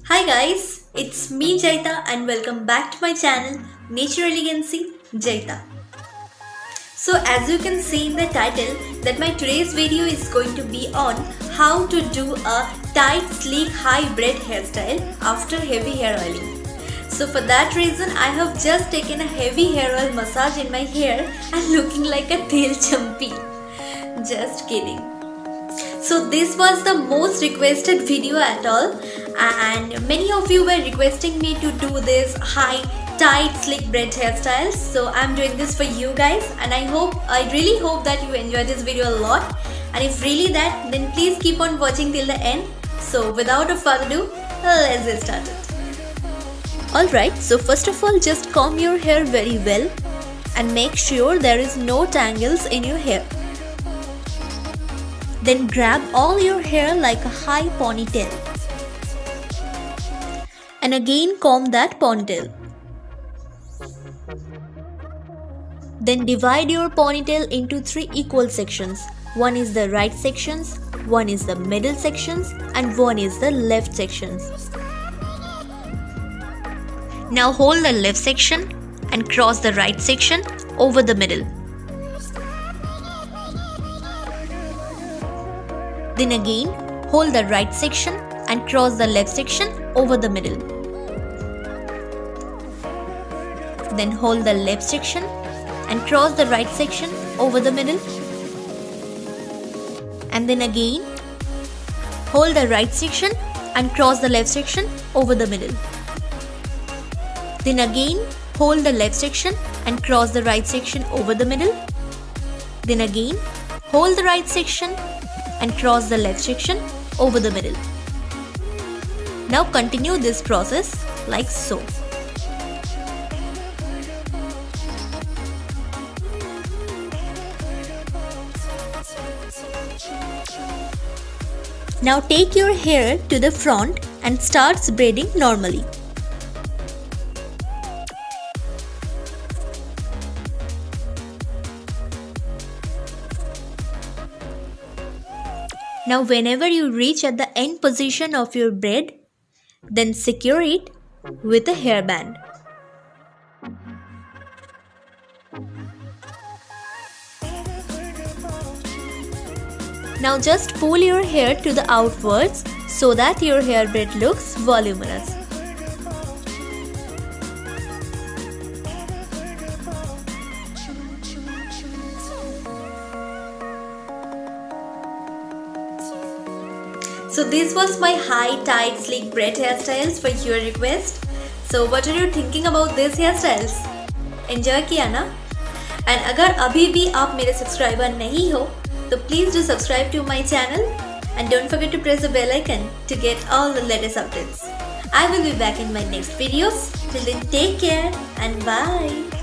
Hi guys, it's me Jaita and welcome back to my channel Nature Elegancy Jaita. So as you can see in the title that my today's video is going to be on how to do a tight sleek high braid hairstyle after heavy hair oiling. So for that reason I have just taken a heavy hair oil massage in my hair and looking like a tail chumpy. Just kidding. So this was the most requested video at all, and many of you were requesting me to do this high tight slick braid hairstyles. So I'm doing this for you guys, and I really hope that you enjoy this video a lot. And if really that, then please keep on watching till the end. So without a further ado, let's get started. Alright, so first of all just comb your hair very well and make sure there is no tangles in your hair. Then grab all your hair like a high ponytail and again comb that ponytail. Then divide your ponytail into 3 equal sections. One is the right sections, one is the middle sections, and one is the left sections. Now hold the left section and cross the right section over the middle. Then again, hold the right section and cross the left section over the middle. Then hold the left section and cross the right section over the middle. And then again, hold the right section and cross the left section over the middle. Then again, hold the left section and cross the right section over the middle. Then again, hold the right section and cross the left section over the middle. Now continue this process like so. Now take your hair to the front and start braiding normally. Now whenever you reach at the end position of your braid, then secure it with a hairband. Now just pull your hair to the outwards so that your hair braid looks voluminous. So this was my high tight sleek braid hairstyles for your request. So what are you thinking about these hairstyles? Enjoy किया ना? And अगर अभी भी आप मेरे subscriber नहीं हो, तो please do subscribe to my channel and don't forget to press the bell icon to get all the latest updates. I will be back in my next videos. Till then, take care and bye.